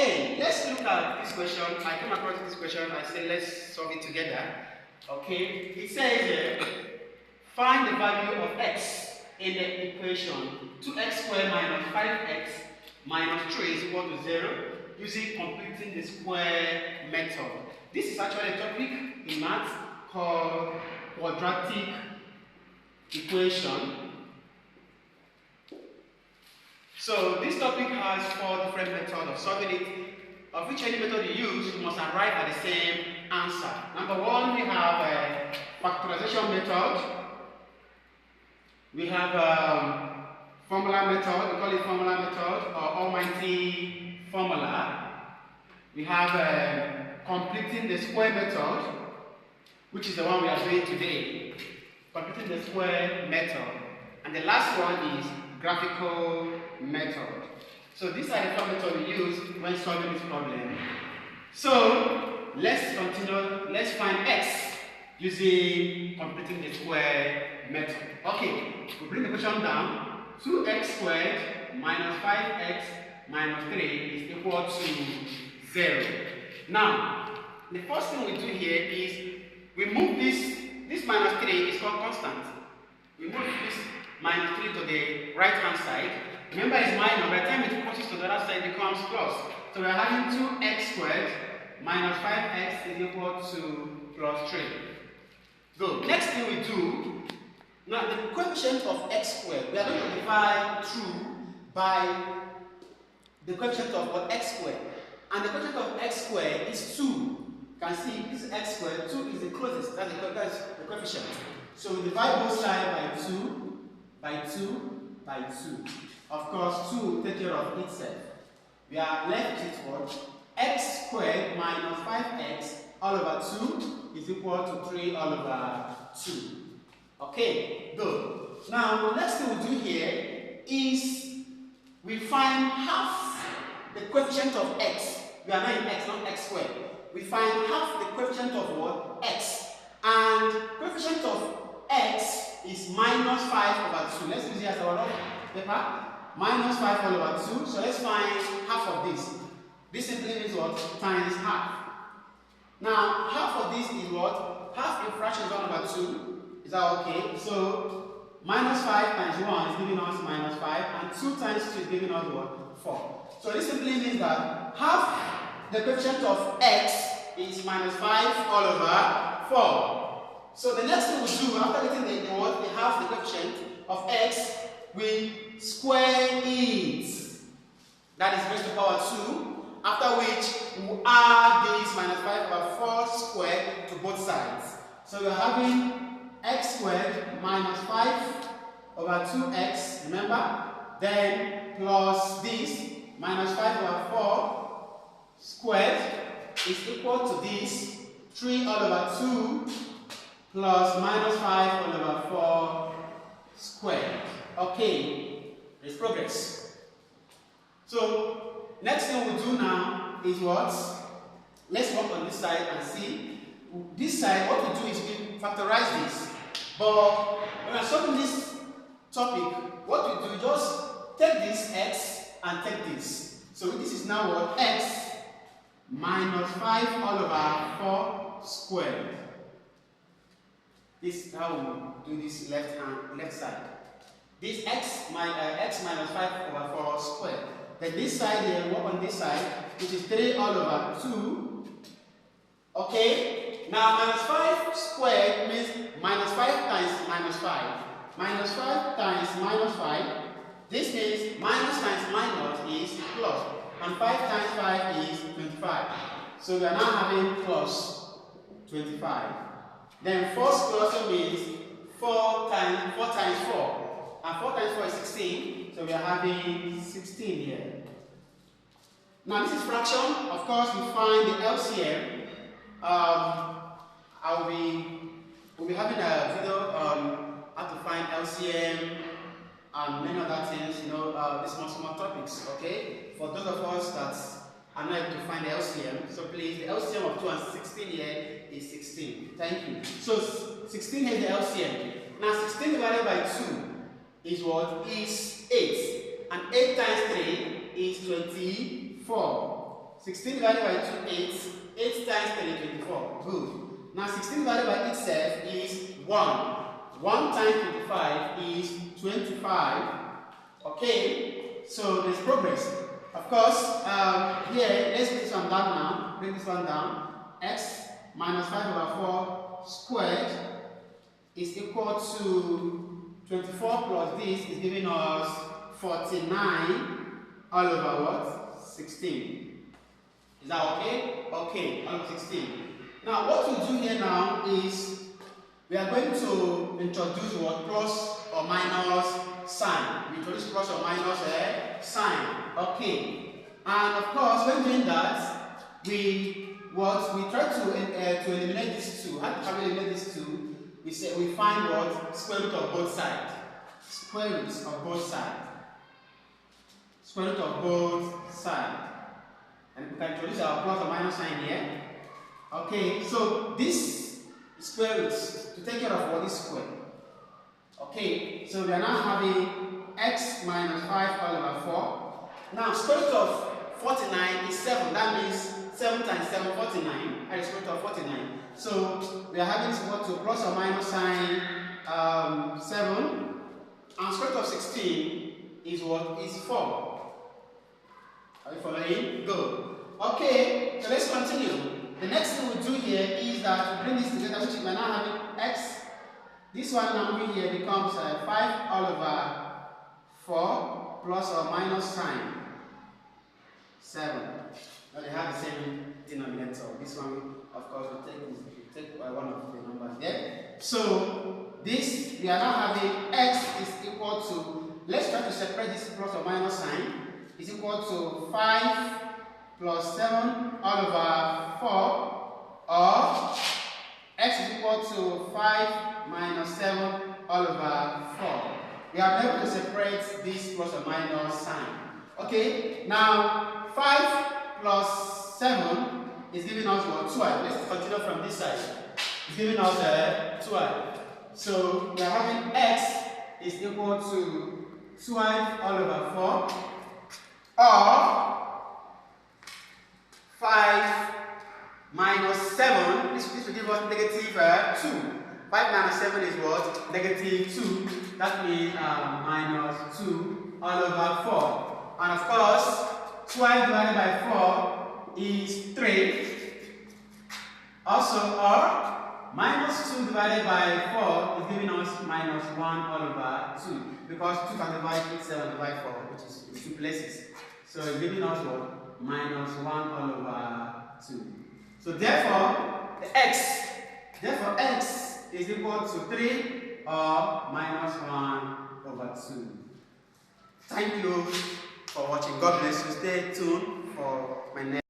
Okay, let's look at this question. I came across this question. I say let's solve it together. Okay, it says find the value of x in the equation 2x squared minus 5x minus 3 is equal to 0 using completing the square method. This is actually a topic in math called quadratic equation. So this topic has 4 different methods of solving it, of which any method you use, you must arrive at the same answer. Number 1, we have a factorization method. We have formula method, we call it formula method or almighty formula. We have completing the square method, which is the one we are doing today. Completing the square method. And the last one is graphical method. So these are the 4 methods we use when solving this problem. So let's continue. Let's find x using completing the square method. Okay, we bring the question down. 2x squared minus 5x minus 3 is equal to 0. Now, the first thing we do here is we move this minus 3 is called constant. We move this minus 3 to the right hand side. Remember it's minus, by the time it crosses to the other side it becomes plus. So we are having 2x squared minus 5x is equal to plus 3. So next thing we do, now the coefficient of x squared, we are going to divide through by the coefficient of what? X squared. And the coefficient of x squared is 2. You can see this is x squared, 2 is the closest, that's the coefficient. So we divide both sides by 2, by 2, by 2. Of course, 2 will take care of itself. We are left with what? X squared minus 5x all over 2 is equal to 3 all over 2. Okay, good. Now, the next thing we do here is we find half the coefficient of x. We are not in x, not x squared. We find half the coefficient of what? X. And coefficient of x is minus 5 over 2. Let's use it as our rough paper. Minus 5 all over 2. So let's find half of this. This simply means what? Times half. Now, half of this is what? Half in fraction is 1 over 2. Is that okay? So, minus 5 times 1 is giving us minus 5. And 2 times 2 is giving us what? 4. So this simply means that half the coefficient of x is minus 5 all over 4. So the next thing we do after getting the half the coefficient of x, we square it. That is raised to the power 2. After which we will add this minus 5 over 4 squared to both sides. So we are having x squared minus 5 over 2x, remember? Then plus this minus 5 over 4 squared is equal to this 3 all over 2 plus minus 5 all over 4 squared. Okay, there's progress. So, next thing we'll do now is what? Let's work on this side and see. This side, what we do is we factorize this. But when we're solving this topic, what we do, just take this x and take this. So this is now what? X minus 5 all over 4 squared. This is how we do this left side. This x minus 5 over 4 squared. Then this side here, work on this side, which is 3 all over 2. Okay? Now minus 5 squared means minus 5 times minus 5. Minus 5 times minus 5. This means minus times minus is plus. And 5 times 5 is 25. So we are now having plus 25. Then 4 squared also means 4 times 4. And 4 times 4 is 16. So we are having 16 here. Now this is fraction. Of course, we find the LCM. We'll be having a video on how to find LCM and many other things, these small topics, okay? For those of us that are not able to find the LCM, so please, the LCM of 2 and 16 here is 16. Thank you. So 16 here is the LCM. Now 16 divided by 2 is what? Is 8. And 8 times 3 is 24. 16 divided by 2, 8. 8 times 3, 24. Good. Now 16 divided by itself is 1. 1 times 25 is 25. Okay, so there's progress. Of course, here, let's put this one down now. Bring this one down. X minus 5 over 4 squared is equal to 24 plus this is giving us 49 all over what? 16. Is that okay? Okay, all over 16. Now, what we do here now is we are going to introduce what? Plus or minus sign. We introduce plus or minus sign. Okay. And of course, when doing that, we try to eliminate these two. How do we eliminate these two? We find what? Square root of both sides. Square roots of both sides. Square root of both sides. And we can introduce our plus or minus sign here. Okay, so this square roots to take care of what is square. Okay, so we are now having x minus 5 all over 4. Now, square root of 49 is 7. That means 7 times 7, 49. And square root of 49. So we are having equal to plus or minus sign 7. And square root of 16 is what? Is 4. Are you following? Good. Okay, so let's continue. The next thing we do here is that we bring this together, which is we're now having x. This one now moving here becomes 5 all over 4 plus or minus sign 7. Now they have the same denominator. This one, of course, we take one of the numbers there. So this, we are now having x is equal to, let's try to separate this plus or minus sign, is equal to 5 plus 7 all over 4, or x is equal to 5 minus 7 all over 4. We are able to separate this plus or minus sign. Okay, now 5 plus 7 is giving us what? 12. Let's continue from this side. It's giving us 12. So we are having x is equal to 12 all over 4, or 5 minus 7, this will give us negative 2. 5 minus 7 is what? Negative 2. That means minus 2 all over 4. And of course, 12 divided by 4 is 3. Also, or minus 2 divided by 4 is giving us minus 1 all over 2. Because 2 can divide 7 divided by 4, which is 2 places. So it's giving us what? Minus 1 all over 2. So therefore, x is equal to 3 or minus 1 over 2. Thank you for watching. God bless you. Stay tuned for my next.